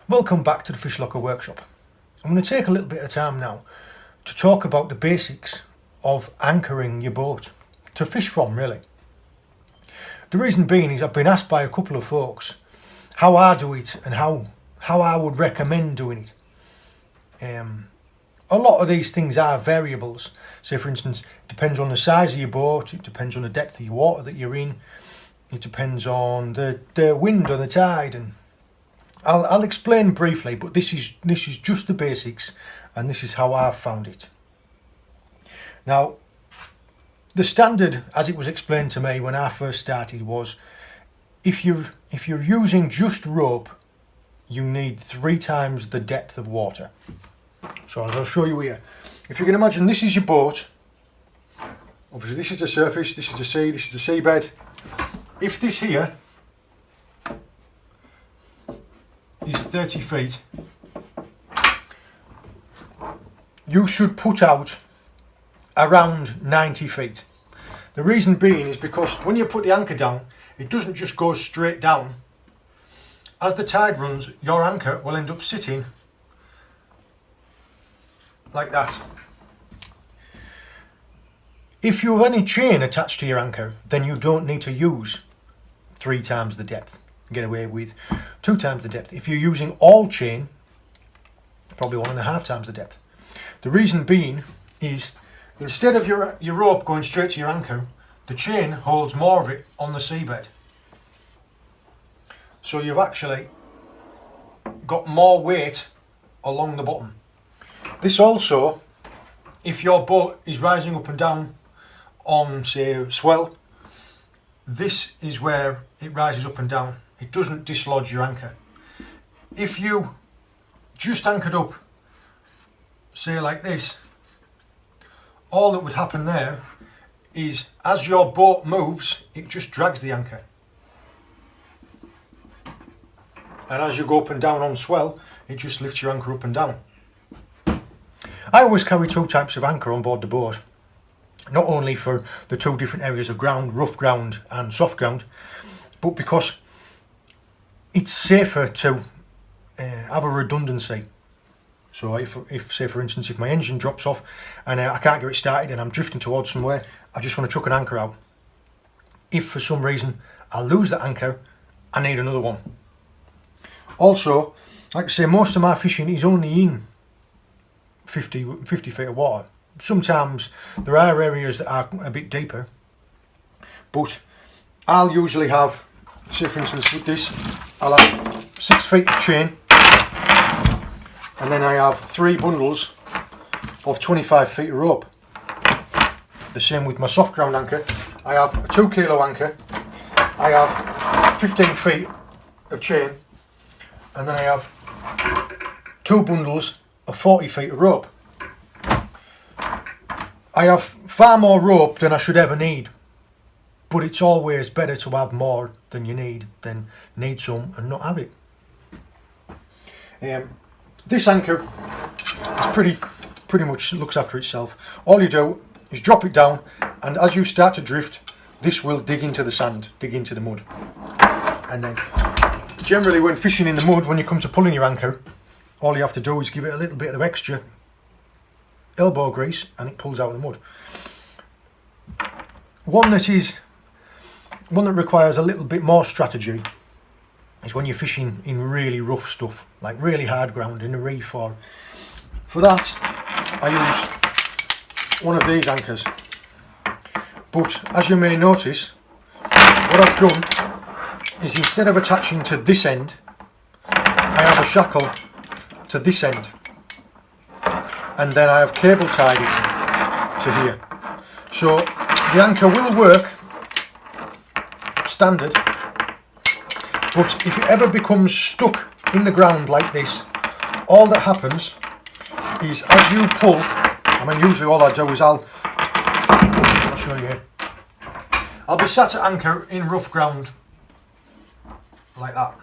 Welcome back to the Fish Locker Workshop. I'm going to take a little bit of time now to talk about the basics of anchoring your boat, to fish from really. The reason being is I've been asked by a couple of folks how I do it and how I would recommend doing it. A lot of these things are variables. Say for instance, it depends on the size of your boat, it depends on the depth of your water that you're in, it depends on the wind or the tide, and I'll explain briefly, but this is just the basics, and this is how I've found it. Now, the standard, as it was explained to me when I first started, was if you're using just rope, you need 3 times the depth of water. So as I'll show you here, if you can imagine, this is your boat. Obviously, this is the surface, this is the sea, this is the seabed. If this here is 30 feet, you should put out around 90 feet. The reason being is because when you put the anchor down, it doesn't just go straight down. As the tide runs, your anchor will end up sitting like that. If you have any chain attached to your anchor, then you don't need to use 3 times the depth. Get away with 2 times the depth. If you're using all chain, probably 1.5 times the depth. The reason being is instead of your rope going straight to your anchor, the chain holds more of it on the seabed. So you've actually got more weight along the bottom. This also, if your boat is rising up and down on, say, swell, this is where it rises up and down. It doesn't dislodge your anchor. If you just anchored up, say like this, all that would happen there is as your boat moves, it just drags the anchor. And as you go up and down on swell, it just lifts your anchor up and down. I always carry 2 types of anchor on board the boat. Not only for the 2 different areas of ground, rough ground and soft ground, but because it's safer to have a redundancy. So if say for instance, if my engine drops off and I can't get it started and I'm drifting towards somewhere, I just want to chuck an anchor out. If for some reason I lose that anchor, I need another one. Also, like I say, most of my fishing is only in 50 feet of water. Sometimes there are areas that are a bit deeper, but I'll usually have, say for instance with this, I'll have 6 feet of chain, and then I have 3 bundles of 25 feet of rope. The same with my soft ground anchor. I have a 2 kilo anchor, I have 15 feet of chain, and then I have 2 bundles of 40 feet of rope. I have far more rope than I should ever need, but it's always better to have more than you need than need some and not have it. This anchor is pretty much looks after itself. All you do is drop it down, and as you start to drift, this will dig into the sand, dig into the mud. And then generally when fishing in the mud, when you come to pulling your anchor, all you have to do is give it a little bit of extra elbow grease and it pulls out the mud. One that requires a little bit more strategy is when you're fishing in really rough stuff, like really hard ground in a reef. Or for that I use one of these anchors, but as you may notice, what I've done is instead of attaching to this end, I have a shackle to this end, and then I have cable tied it to here. So the anchor will work standard, but if it ever becomes stuck in the ground like this, all that happens is as you pull, I mean usually all I do is I'll show you here. I'll be sat at anchor in rough ground like that.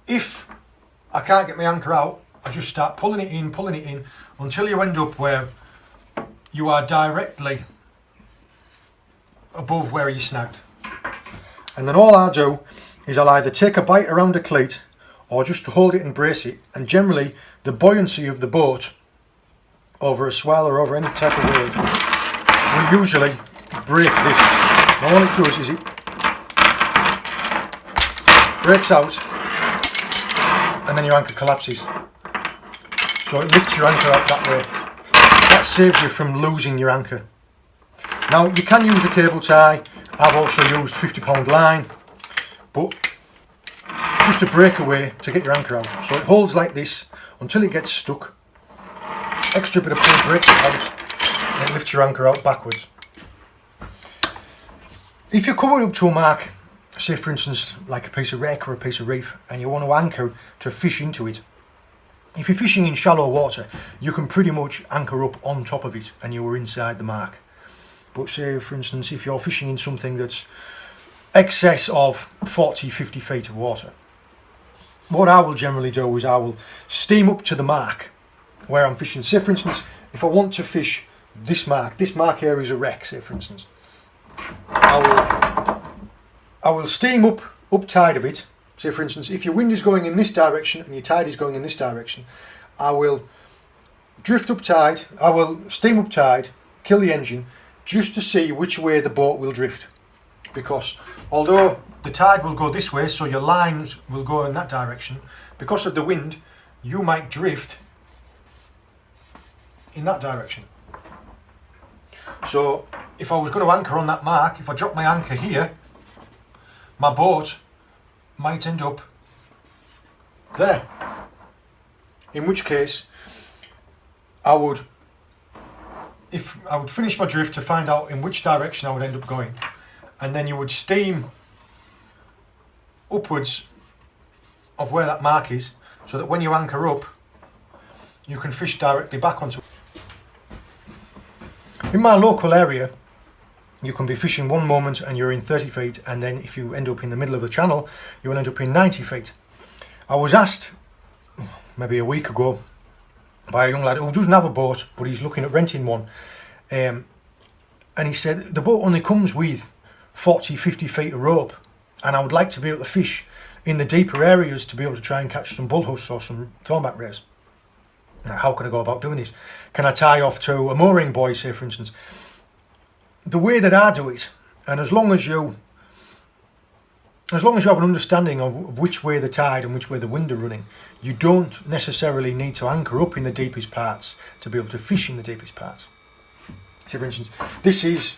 If I can't get my anchor out, I just start pulling it in until you end up where you are directly above where you snagged. And then all I do is I'll either take a bite around a cleat or just to hold it and brace it. And generally the buoyancy of the boat over a swell or over any type of wave will usually break this. Now all it does is it breaks out and then your anchor collapses. So it lifts your anchor out that way. That saves you from losing your anchor. Now you can use a cable tie. I've also used £50 line, but just a breakaway to get your anchor out. So it holds like this until it gets stuck. Extra bit of pull breaks it out and it lifts your anchor out backwards. If you're coming up to a mark, say for instance like a piece of wreck or a piece of reef, and you want to anchor to fish into it, if you're fishing in shallow water you can pretty much anchor up on top of it and you're inside the mark. But say for instance if you're fishing in something that's excess of 40-50 feet of water, what I will generally do is I will steam up to the mark where I'm fishing. Say for instance if I want to fish this mark area is a wreck, say for instance, I will steam up tide of it. Say for instance if your wind is going in this direction and your tide is going in this direction, I will drift up tide, I will steam up tide, kill the engine, just to see which way the boat will drift. Because although the tide will go this way, so your lines will go in that direction, because of the wind you might drift in that direction. So if I was going to anchor on that mark, if I drop my anchor here, my boat might end up there. In which case I would finish my drift to find out in which direction I would end up going, and then you would steam upwards of where that mark is, so that when you anchor up you can fish directly back onto it. In my local area you can be fishing one moment and you're in 30 feet, and then if you end up in the middle of the channel you will end up in 90 feet. I was asked maybe a week ago by a young lad who doesn't have a boat but he's looking at renting one, and he said the boat only comes with 40-50 feet of rope, and I would like to be able to fish in the deeper areas to be able to try and catch some bullhuss or some thornback rays. Now how can I go about doing this? Can I tie off to a mooring buoy, say for instance? The way that I do it, and as long as you have an understanding of which way the tide and which way the wind are running, you don't necessarily need to anchor up in the deepest parts to be able to fish in the deepest parts. So for instance, this is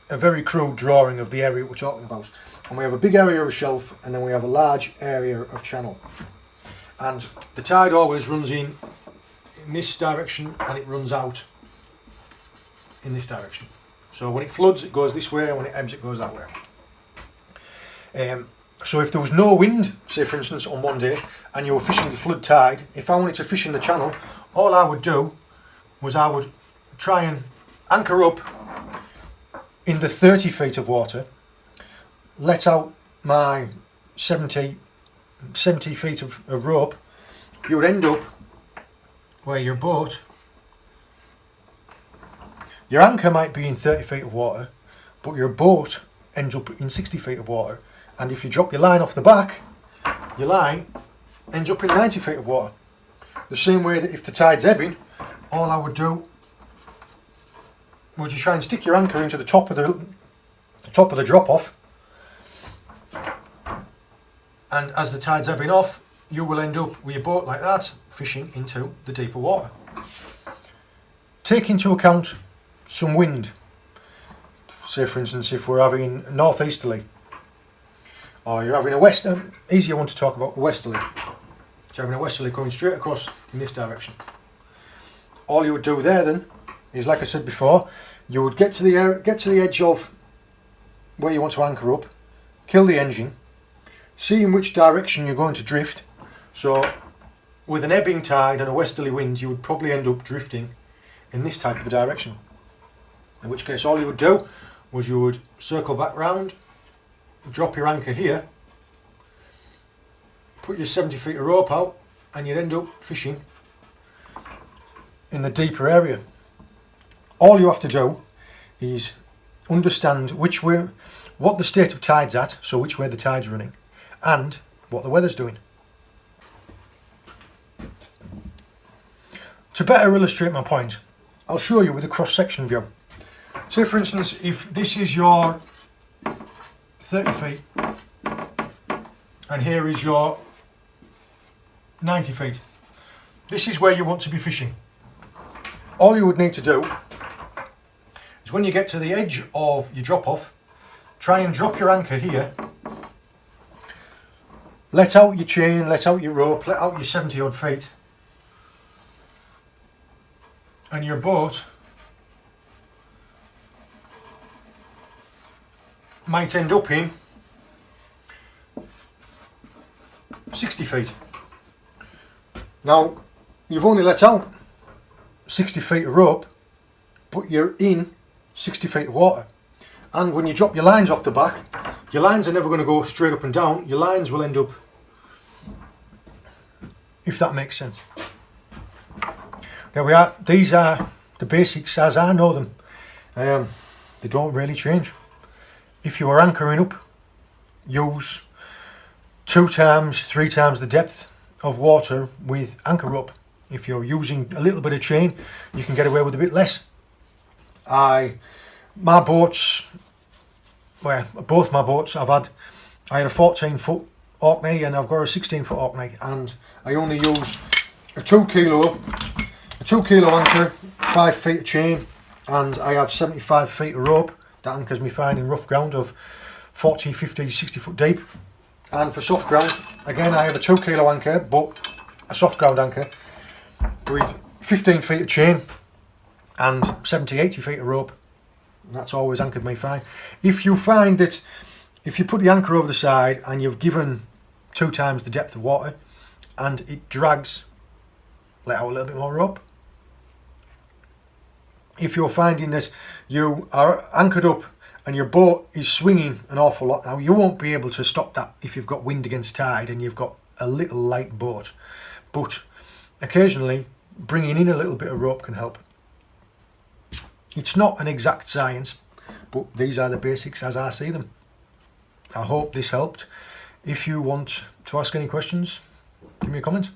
a very crude drawing of the area we're talking about, and we have a big area of shelf and then we have a large area of channel, and the tide always runs in this direction and it runs out in this direction. So when it floods it goes this way, and when it ebbs it goes that way. So if there was no wind, say for instance on one day, and you were fishing the flood tide, if I wanted to fish in the channel, all I would do was I would try and anchor up in the 30 feet of water, let out my 70 feet of rope. You would end up where your anchor might be in 30 feet of water, but your boat ends up in 60 feet of water. And if you drop your line off the back, your line ends up in 90 feet of water. The same way that if the tide's ebbing, all I would do was you try and stick your anchor into the top of the drop off, and as the tide's ebbing off, you will end up with your boat like that, fishing into the deeper water. Take into account some wind. Say for instance if we're having northeasterly, or you're having a easier one to talk about, a westerly. So having a westerly coming straight across in this direction. All you would do there then is, like I said before, you would get to the edge of where you want to anchor up, kill the engine, see in which direction you're going to drift. So with an ebbing tide and a westerly wind, you would probably end up drifting in this type of a direction. In which case all you would do was you would circle back round, drop your anchor here, put your 70 feet of rope out, and you'd end up fishing in the deeper area. All you have to do is understand what the state of tide's at, so which way the tide's running, and what the weather's doing. To better illustrate my point, I'll show you with a cross-section view. Say for instance, if this is your 30 feet and here is your 90 feet. This is where you want to be fishing. All you would need to do is when you get to the edge of your drop off, try and drop your anchor here, let out your chain, let out your rope, let out your 70 odd feet, and your boat might end up in 60 feet. Now, you've only let out 60 feet of rope, but you're in 60 feet of water. And when you drop your lines off the back, your lines are never going to go straight up and down. Your lines will end up, if that makes sense. There we are. These are the basics as I know them. They don't really change. If you are anchoring up, use 2 times, 3 times the depth of water with anchor rope. If you're using a little bit of chain, you can get away with a bit less. My boats, well, both my boats, I had a 14-foot Orkney and I've got a 16-foot Orkney, and I only use a 2 kilo anchor, 5 feet of chain, and I have 75 feet of rope that anchors me fine in rough ground of 40, 50, 60 foot deep. And for soft ground, again, I have a 2 kilo anchor, but a soft ground anchor with 15 feet of chain and 70, 80 feet of rope. And that's always anchored me fine. If you find that if you put the anchor over the side and you've given 2 times the depth of water and it drags, let out a little bit more rope. If you're finding that you are anchored up and your boat is swinging an awful lot, now you won't be able to stop that if you've got wind against tide and you've got a little light boat, but occasionally bringing in a little bit of rope can help. It's not an exact science, but these are the basics as I see them. I hope this helped. If you want to ask any questions, give me a comment.